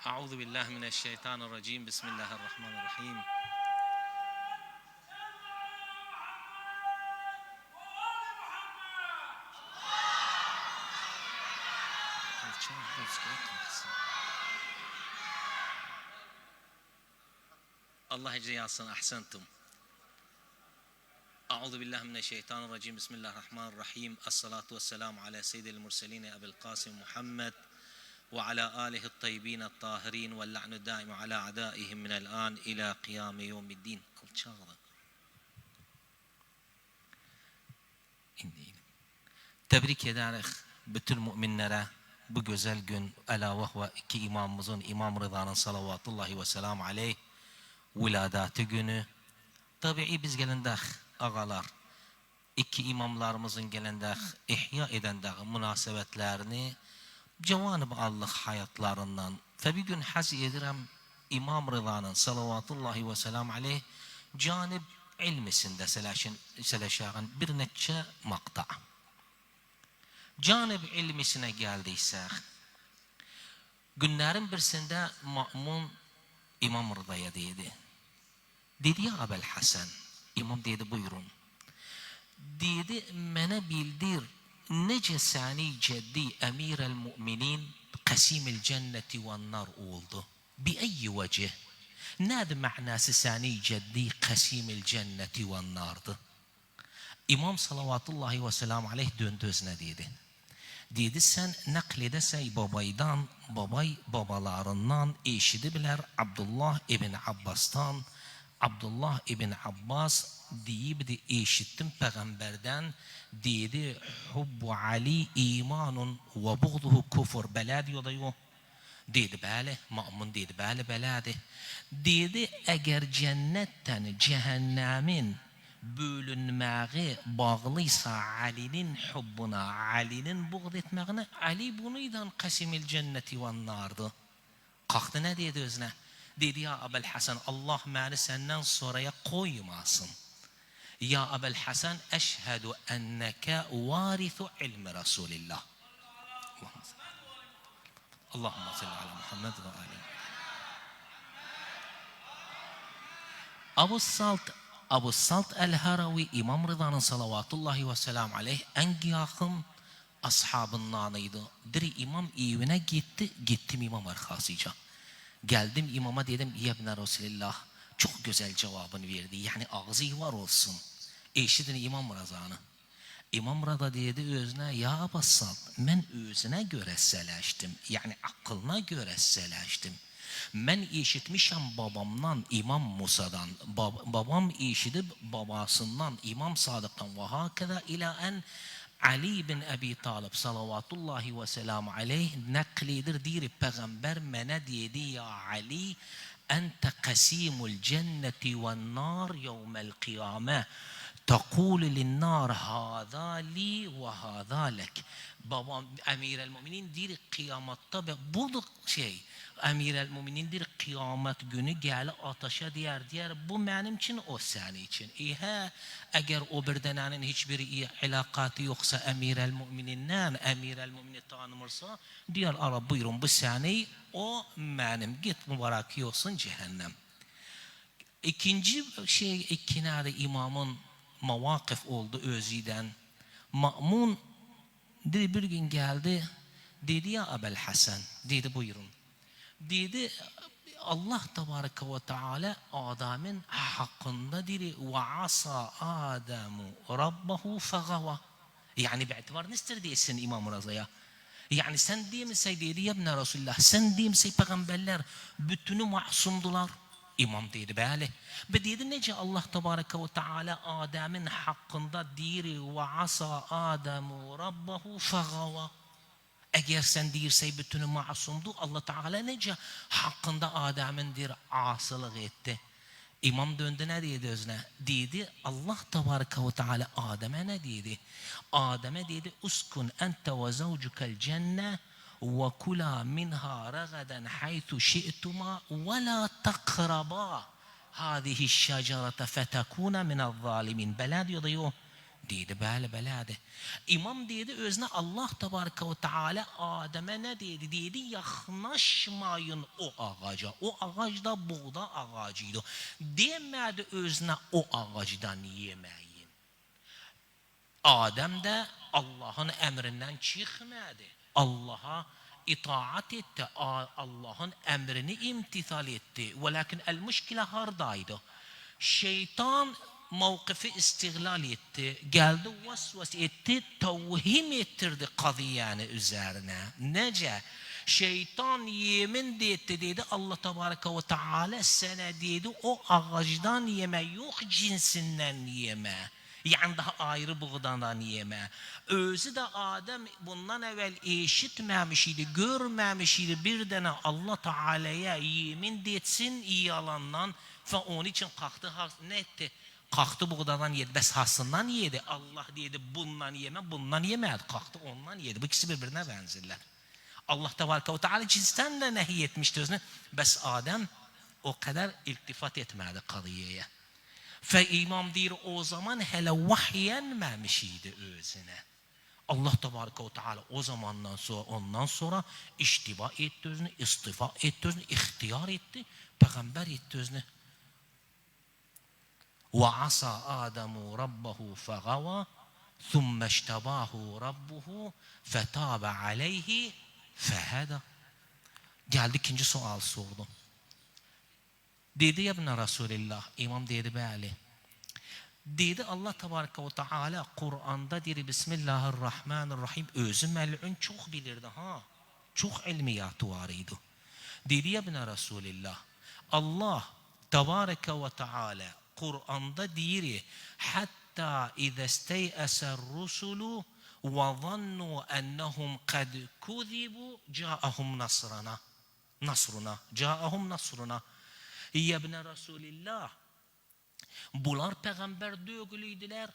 أعوذ بالله من الشيطان الرجيم. بسم الله الرحمن الرحيم. الله يجزي عصن أحسنتم. أعوذ بالله من الشيطان الرجيم. بسم الله الرحمن الرحيم. الصلاة والسلام على سيد المرسلين أبي القاسم محمد وعلى آله الطيبين الطاهرين واللعن الدائم على أعدائهم من الآن إلى قيام يوم الدين. Tebrik ederiz bütün müminlere bu güzel gün, ela vahve iki imamımızın, İmam Rıza'nın salavatullahi ve selamu aleyh viladati günü. Tabii biz gelendek ağalar, iki imamlarımızın gelendek ihya edendek münasebetlerini Cenab-ı Allah hayatlarından ve bir gün haz edirəm İmam Rıza'nın salavatullahi ve selamu aleyh canib ilmisinde seleşağın bir neçe makta. Canib ilmisine geldiysek, günlerin birisinde Ma'mun İmam Rıza'ya dedi. Dedi ya Abel Hasan, İmam dedi buyurun. Dedi mene bildir nece sani ceddi emir-el müminin kasim-el cenneti ve nar oldu. Bi eyyi vecih? Nerede manası sani ceddi kasim-el cenneti ve nardı? İmam salavatullahi ve selamu aleyh döndü özüne dedi. Dedi sen nakledesey babaydan, babay babalarından eşidibiler Abdullah ibn Abbas'tan. Abdullah ibn Abbas deyip de eşittim peygamberden dedi hubbu Ali imanun ve buğduhu kufur bela diyor da yok. Dedi böyle, Ma'mun dedi böyle beladi. Dedi eğer cennetten cehennemin bölünmeği bağlıysa Ali'nin hubbuna, Ali'nin buğd etmeğine, Ali bunuydan kasimil cenneti ve nardı. Kalktı ne dedi özüne? Dedi ya Abel Hasan Allah məni senden sonraya koymasın. Ya Abel Hasan eşhedü enneke varithu ilmi Resulillah. Allahümme salli ala Muhammed ve aleyhi. Abu Salt el-Haravi İmam Rıza'nın salavatullahi ve selamu aleyh en yakın ashabındanıydı. Diri imam evine gitti, gittim imam arkasıca. Geldim imama dedim ya ibn Resulillah, çok güzel cevabını verdi. Yani ağzı var olsun. Eşidin İmam Rıza'nı. İmam Rıza dedi özüne ya Abu Salt ben özüne göre seleştim. Yani aklına göre seleştim. Ben işitmişim babamdan İmam Musa'dan. Babam işitip babasından İmam Sadık'tan ve hakeza ila en Ali bin Abi Talib salavatullahi ve selamu aleyh naklidir dir peygamber mene dedi ya Ali ente kasimul cenneti ve nar yevmel kıyame تقول للنار هذا لي وهذا لك. Babam emir el müminin dir kıyamatta bu şey emir el müminin dir kıyamet günü gel ateşe diğer bu benim için o senin için. Eğer o bir denenin hiçbir alakatı yoksa emir el mümininden emir el mümini tanımırsa diğer ara buyurun bu seni o benim git mübarek olsun cehennem. İkinci şey ikinade imamın mavakif oldu özüden. Ma'mun bir gün geldi dedi ya Abel Hasan dedi buyurun. Dedi Allah Tebareke ve Teala Adem'in hakkında dedi ve asa Ademu Rabbahu fegava. Yani bi'tibar nestir diyesin İmam Rıza'ya. Yani sen diyemezsen dedi ya ibn Resulullah sen diyemezsen peygamberler bütünü masumdular. İmam dedi böyle. Ve dedi nece Allah Tebareke ve Teala Adem'in hakkında diri ve asa Ademu Rabbahu fegava. Eğer sen dirse bütünü masumdu Allah Teala nece hakkında Adem'in dir asılık etti. İmam döndü ne dedi özüne? Dedi Allah Tebareke ve Teala Adem'e ne dedi? Adem'e dedi uskun ente ve zavcukel cenne وَكُلَا مِنْهَا رَغَدًا حَيْثُ شِئْتُمَا وَلَا تَقْرَبَا هَذِهِ الشَّجَرَةَ فَتَكُونَ مِنَ الظَّالِمِينَ. Bela diyor da yok. Dedi, bəli, belədir. İmam dedi, özünə Allah təbarəkə və teala Adəmə nə dedi? Dedi, yaxınlaşmayın o ağaca. O ağac da buğda ağacıydı. Demədi özünə o ağacdan yeməyin. Adəm də Allahın əmrindən çıxmadı. Allah'a itaat etti. Allah'ın emrini imtithal etti. Velakin el müşkile hardaydı? Şeytan mevkifi istihlal etti. Geldi vesvese etti. Tevhim ettirdi kadiyanı üzerine. Nece? Şeytan yemin de etti dedi. Allah Tebareke ve Teala sana dedi o ağacdan yeme, yok cinsinden yeme. Yani daha ayrı buğdadan yeme. Özü de Adem bundan evvel işitmemiş idi, görmemiş idi. Bir tane Allah Teala'ya yemin etsin yalandan ve onun için kalktı, ne etti? Kalktı buğdadan yedi. Bes hasından yedi. Allah dedi bundan yeme, bundan yemedi. Kalktı ondan yedi. Bu ikisi birbirine benzerler. Allah Tebareke ve Teala cinsten de nehy etmişti özünü. Bes Adem o kadar iltifat etmedi kadıyeye. Ve imam deyir o zaman hele vahyenmemiş idi özüne. Allah Tebareke ve Teala o zamandan sonra ondan sonra iştiba etti özünü, istifa etti özünü, ihtiyar etti, peygamber etti özünü. Ve asa Adamu rabbahu fegava thumme iştebahu rabbuhu fetabe aleyhi feheda. Geldi ikinci sual sordu. Dedi ya ibn Resulillah, imam dedi bəli. Dedi Allah Tebareke ve Teala Kur'an'da dedi Bismillahirrahmanirrahim. Özü mel'un çok bilirdi ha. Çok ilmiyatı var idi. Dedi ya ibn Resulillah, Allah Tebareke ve Teala Kur'an'da deyir hatta izâ stey'eser rusulu ve zannu ennehum kad kuzibu câahum nasruna. Ya ibn Resulillah, bunlar peygamber dögülüydüler.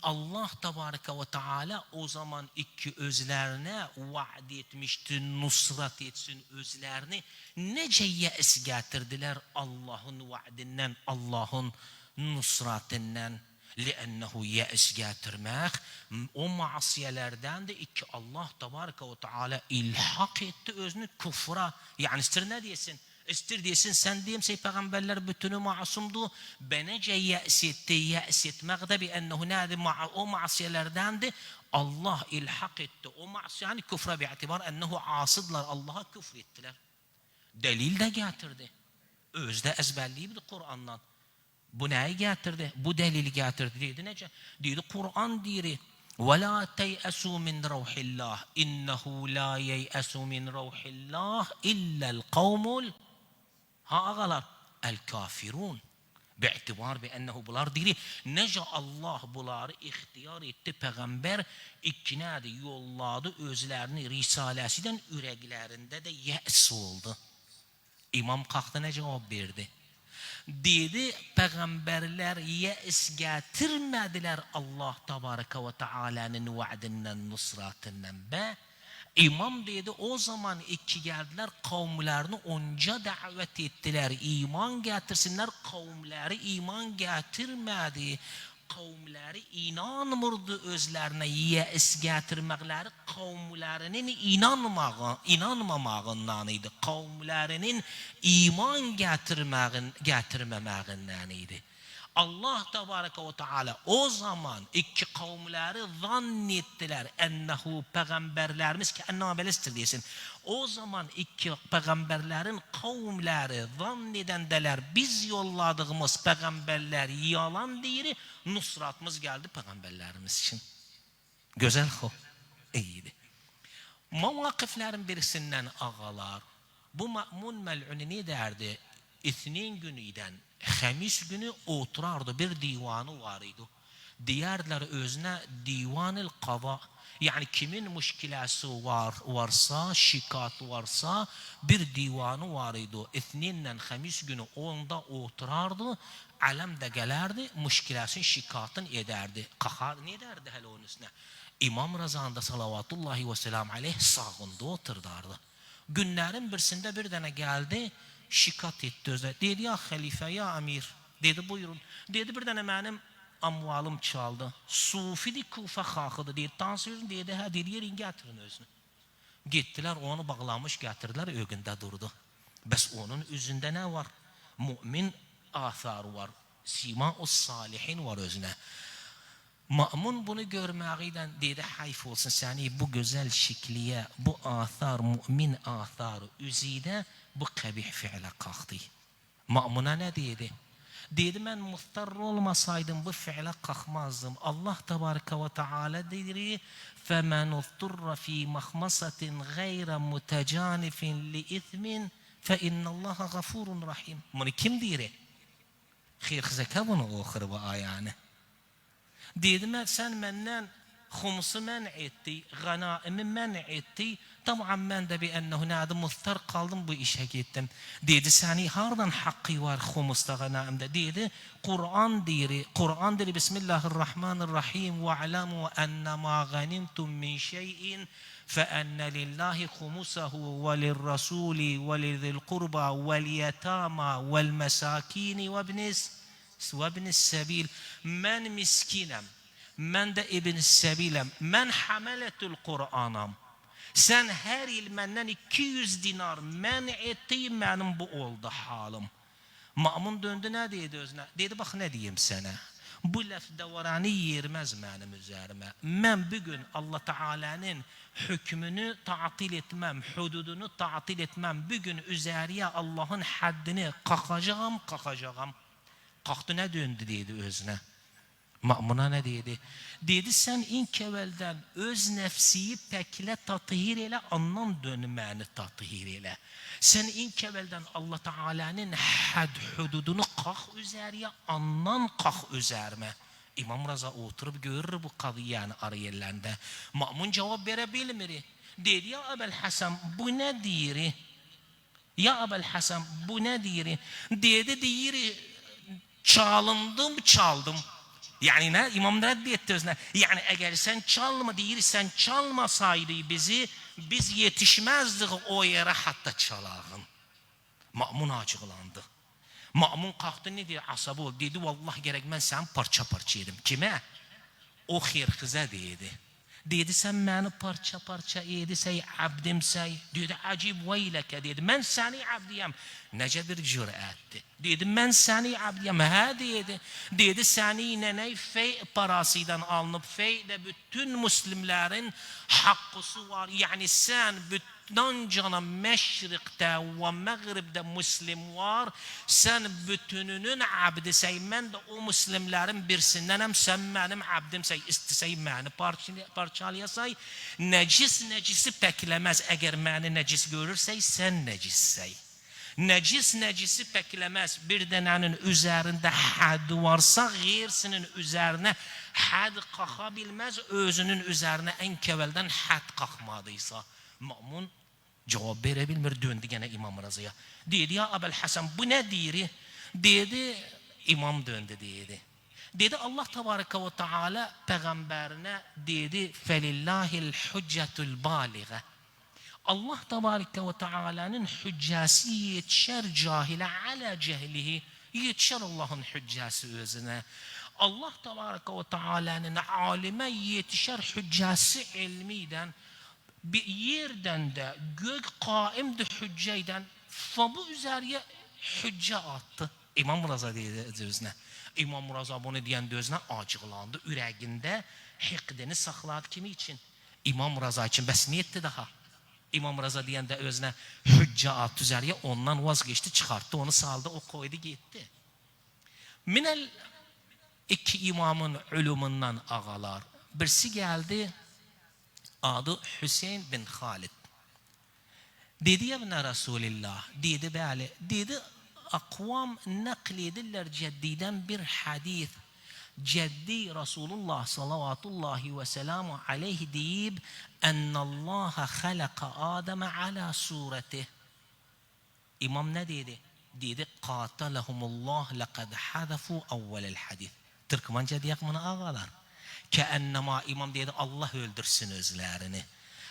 Allah Tebareke ve Teala o zaman iki özlerine vaad etmişti, nusrat etsin özlerini. Nece yeis getirdiler Allah'ın vaadinden, Allah'ın nusratinden. لأنه yeis getirmek o masiyelerden de iki Allah Tebareke ve Teala ilhak etti özünü kufra. Yani ister ne diyesin? İstir diyesin sen diyeyim peygamberler bütünü masumdu. Benece yeis etti. Yeis etmek de bi ennehu nâdi o masiyelerden de Allah ilhak etti. O masiye yani küfre bi'atibar ennehu asıdlar. Allah'a küfür ettiler. Delil de getirdi. Özde ezberliydi Kur'an'dan. Bu neyi getirdi? Bu delili getirdi. Dedi nece? Dedi Kur'an diri. وَلَا تَيْأَسُوا مِنْ رَوْحِ اللّٰهِ اِنَّهُ لَا يَيْأَسُ مِنْ رَوْحِ اللّٰهِ اِلَّا الْقَوْمُ ağalar el-kafirun. Bi'tibar bi ennehu bular diri. Nece Allah buları ihtiyar etti. Peygamber ikinadı yolladı özlerini risalesinden üreklerinde de ye's oldu. İmam kalktı ne cevap verdi? Dedi peygamberler yeis getirmediler Allah Tebareke ve Teala'nın vaadinden, nusratından be. İmam dedi o zaman iki geldiler kavimlerini onca davet ettiler. İman getirsinler, kavimleri iman getirmedi. Kavimleri inanmırdı özlerine yeis getirmekleri kavimlerinin inanmamağından idi. Kavimlerinin iman getirmemağından idi. Allah Tebareke ve Teala o zaman iki kavimleri zannettiler ennehu peygamberlerimiz ki ennama belestir diyesin. O zaman iki peygamberlerin kavimleri zannedendeler biz yolladığımız peygamberler yalan değil, nusratımız geldi peygamberlerimiz için. Güzel o. İyiydi. Mevakiflerin birisinden ağalar bu Ma'mun mel'uni ne derdi? İthnin günüden Hamis günü oturardı bir divanı var idi. Diyerler özüne divanil qada. Yani kimin müşkilası varsa, şikayeti varsa bir divanı var idi. İthninden Hamis günü onda oturardı. Alem de gelerdi, müşkilasını şikayetin ederdi. Kahar ne derdi hele onun üstüne? İmam Rıza'nda salavatullahi ve selam aleyh sağında oturdardı. Günlerin birisinde bir tane geldi. Şikat etti özü. Dedi ya halife ya amir. Dedi buyurun. Dedi bir tane benim amvalım çaldı. Sufidi Kufa xalqıdır deyir. Dansözün deyir, hə deyir, yerin gətirin özünü. Getdilər, onu bağlamış gətirdilər, ögündə durdu. Bəs onun üzündə nə var? Mümin atharı var. Sima-us salihin var özünə. Ma'mun bunu görməklə dedi, hayf olsun səni bu gözəl şəkliyə, bu athar, mümin atharı üzüdə bu qəbih fi'lə qalxdı. Ma'muna nə dedi? Dedi, mən muhtar olmasaydım bu fi'lə qalxmazdım. Allah təbarəkə və teala deyir, فَمَنُ اضْطُرَّ فِي مَخْمَصَةٍ غَيْرَ مُتَجَانِفٍ لِإِثْمٍ فَإِنَّ اللّٰهَ غَفُورٌ رَحِيمٌ. Bunu kim deyir? Xeyr-xizəkə bunu oxur bu ayəni. Dedim, sən məndən xumsu mən etdi, qənaimi mən etdi. Tamam, mən də bir ənəhu nədir, muhtar qaldım, bu işə getdim. Dedi, səni hardan haqqı var xumusda, qənaimdə? Dedi, Kur'an deyir, Bismillahirrahmanirrahim, وَعْلَمُوا أَنَّمَا غَنِمْتُمْ مِنْ شَيْءٍ فَأَنَّ لِلَّهِ خُمُسَهُ وَلِلرَّسُولِ وَلِذِي الْقُرْبَى وَالْيَتَامَى وَالْمَسَاكِينِ وَابْنِ السَّبِيلِ. Mən miskinəm, mən də ibn səbiləm, mən həmələtül Qur'anam. Sən hər il məndən 200 dinar mən etdiyim, mənim bu oldu halım. Ma'mun döndü, nə deydi özünə? Dedi, bax, nə deyim sənə? Bu ləfdəvarani yerməz mənim üzərimə. Mən bugün Allah Teala'nın hükmünü ta'til etməm, hududunu ta'til etməm. Bugün üzəriyə Allah'ın həddini qalxacağam. Qalxdı, nə döndü deydi özünə? Ma'muna nə deydi? Dedi, sən ilk əvvəldən öz nəfsiyi pəklə tatihir elə, ondan dönməni tatihir elə. Sən ilk əvvəldən Allah Teala'nın hədd hududunu qalx üzəriyə, ondan qalx üzərimə. İmam Raza oturub görür bu qadiyyəni arayırləndə. Ma'mun cavab verə bilmir. Dedi, ya Əbəl Həsən, bu nə deyir? Ya Əbəl Həsən, bu nə deyir? Dedi, deyir, çaldım. Yani ne? İmam reddi etti özüne. Yani eğer sen çalma deyirsən, çalmasaydı bizi, biz yetişmezdik o yere hatta çalağın. Ma'mun acıqlandı. Ma'mun qalxdı, ne diyor? Asabı oldu. Dedi, vallahi gerek mən sən parça yedim. Kime? O xirxizə dedi. Dedi, sən məni parça yedisəy, abdimsəy. Dedi, acib veyləkə dedi. Mən səni abdiyəm. Necə bir cürətdir. Dedi, mən səni abdiyəm. Hə dedi. Dedi, səni nənəy fey parasıyla alınıb. Fey də bütün müslimlərin haqqısı var. Yani sən bütün cana məşriqdə və məğribdə müslim var. Sən bütününün abdisəy. Mən də o müslimlərin birsinənəm. Sən mənim abdimsəy. İstisəy məni parçalayasay. Necisi pəkləməz. Əgər məni necis görürsəy, sən necissəy. Necisi pəkləməz. Bir dənənin üzərində həd varsa, qeyrsinin üzərinə həd qalxa bilməz. Özünün üzərinə ən kəvəldən həd qalxmadıysa. Ma'mun cevap verebilmir, döndü gene İmam Razı'ya. Dedi, ya Əbəl Həsən, bu nə deyir? Dedi, İmam döndü dedi. Dedi, Allah Tebareke ve Teala Peygamberine dedi, felillahil hüccetul baliğe. Allah Tebareke ve Teala'nın hüccesi yetişer cahile ala cehlihi. Yetişer Allah'ın hüccesi özüne. Allah Tebareke ve Teala'nın alime yetişer hüccesi ilmiden. Bir yerdən də gök qaimdir hüccəydən və bu üzəriyə hüccə attı. İmam Raza deyir özünə. İmam Raza bunu deyən özünə acıqlandı. Ürəyində hiqdini saxladı kimi için? İmam Raza için. Bəs niyə etdi daha? İmam Raza deyəndə özünə hüccə attı üzəriyə, ondan vazgeçti, çıxartdı, onu saldı, o koydu, getdi. Minəl iki imamın ulumundan ağalar. Birisi geldi, adı Hüseyin bin Halid. Dedi, ya ibn Resulillah, dedi, bəli, dedi, akvam nakl edirlər cəddiden bir hadis. Cəddi Resulullah sallallahu ve selamu aleyhi deyib, ennallaha xələqa Adəmə alə surətih. İmam nə dedi? Dedi, qatalahumullah ləqəd hədəfu əvvələl hadis. Türkmanca deyək bunu ağalar. Kəənnəma İmam dedi, Allah öldürsün özlərini.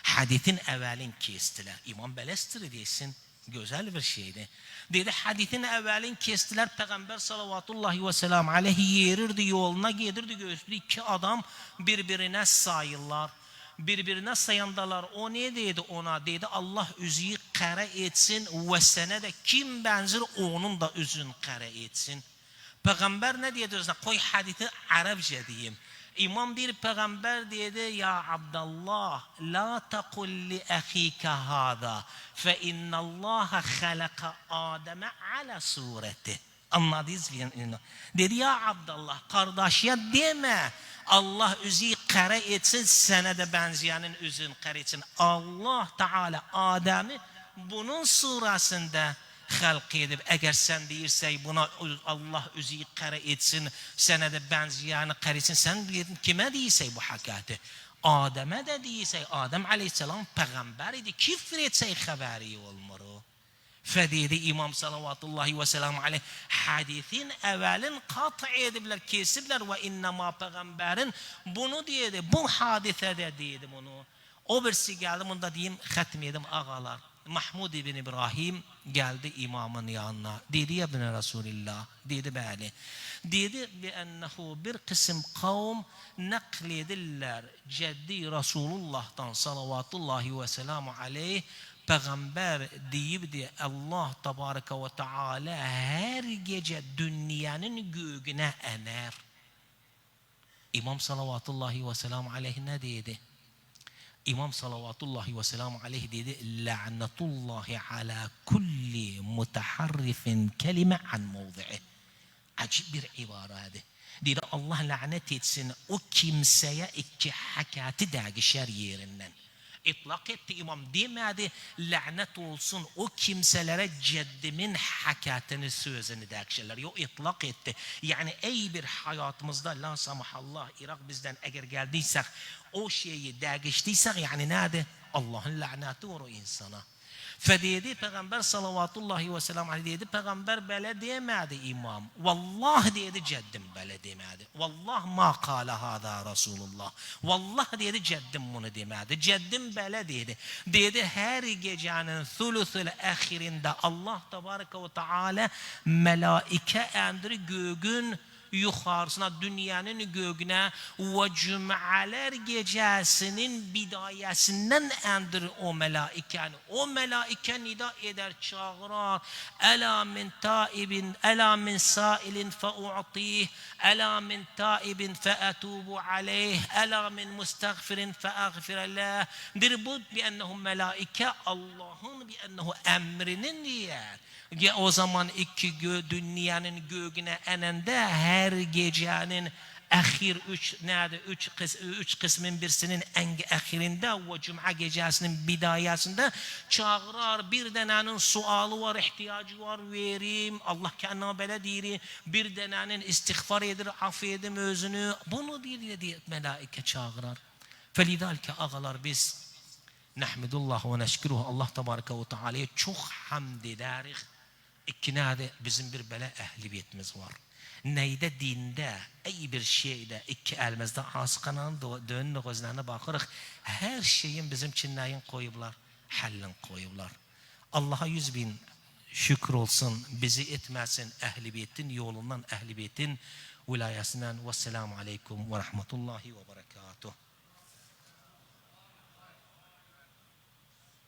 Hadisin əvvəlin kestiler. İmam bələstir desin. Güzel bir şeydi. Dedi hadisin evvelin kestiler Peygamber salavatullahi ve selam aleyhi yerirdi yoluna gelirdi göğüslü iki adam birbirine sayırlar. Birbirine sayandalar. O ne dedi ona? Dedi Allah üzüyü kara etsin ve sene de kim benzer onun da üzün kara etsin. Peygamber ne dedi? Koy hadisi Arapça diyeyim. İmam bir peygamber dedi ya Abdullah la taqul li ahike hada fe innallaha halaka Adem'e ala sureti. Anladınız mı? Dedi ya Abdullah kardeşe deme Allah üzü kara etsin sana da benzeyenin üzün kara etsin. Allah Teala Adem'i bunun surasında halk edip eğer sen değilse buna Allah üzü kara etsin sana da benzeyeni kara etsin sen kime değilse bu hakikati Adem'e de değilse Adem aleyhisselam peygamber idi küfür etse haberi olmur o fediydi İmam salavatullahi ve selamu aleyh hadisin evvelin katı edibler kesibler ve innema peygamberin bunu dedi bu hadisede dedi bunu o birisi geldi bunda diyeyim hatmedim ağalar Mahmud ibn İbrahim geldi imamın yanına. Dedi ya ibn Resulillah. Dedi böyle. Dedi bi ennehu bir kısım kavm nakledirler. Ceddi Resulullah'tan salavatullahi ve selamu aleyh Peygamber deyip de Allah Tebareke ve Teala her gece dünyanın göğüne ener. İmam salavatullahi ve selamu aleyh ne dedi? İmam salavatullahi ve selamu aleyhi dedi la'netullahi ala kulli mutaharrifin kelime an mevzi'i. Acib bir ibareydi. Dedi Allah lanet etsin o kimseye iki hakati dağışar yerinden. İtlak etti imam demedi lanet olsun o kimselere ceddimin hakatını sözünü dağışırlar. Yok itlak etti. Yani ey bir hayatımızda la samahallah Irak bizden eğer geldiysek o şeyi dağıştıysak yani nerede? Allah'ın laneti var o insana. Fediyedi Peygamber salavatullahi ve selam aleyhi dedi Peygamber böyle demedi imam. Vallah dedi ceddim böyle demedi. Vallah ma kâle hâdâ Resulullah. Vallah dedi ceddim bunu demedi. Ceddim böyle dedi. Dedi her gecenin thuluthul ahirinde Allah Tebareke ve Teala melaike endiri göğün yukarısına dünyanın göğüne ve cümaler gecesinin bidayesinden endir o melaike. O melaike nida eder çağırar. Ela min taibin, ela min sailin fe'u'tih, ela min taibin fe'etubu aleyh, ela min mustagfirin fe'agfirallah. Bir bu bi ennehum melaike Allah'ın bi ennehu emrinin yer. O zaman iki dünyanın göğüne enende her gecenin ahir üç kısmın birisinin en ahirinde ve cuma gecesinin bidayesinde çağırar bir denenin sualı var ihtiyacı var verim Allah kendine böyle diri bir denenin istiğfar edir affedim özünü bunu diye melaike çağırar. Felidalke ağalar biz nahmedullah ve neşkiruhu Allah Tebareke ve Teala'ya çok hamd ederiz. İkinade bizim bir böyle ehliyetimiz var. Neyde dinde, ey bir şeyde iki elimizde askanın dönünü gözlerine bakarak her şeyin bizim için neyin koyublar? Hallin koyublar. Allah'a 100.000 şükür olsun bizi etmesin ehliyetin yolundan ehliyetin vilayesinden. Vesselamu aleyküm ve rahmetullahi ve berekatuhu.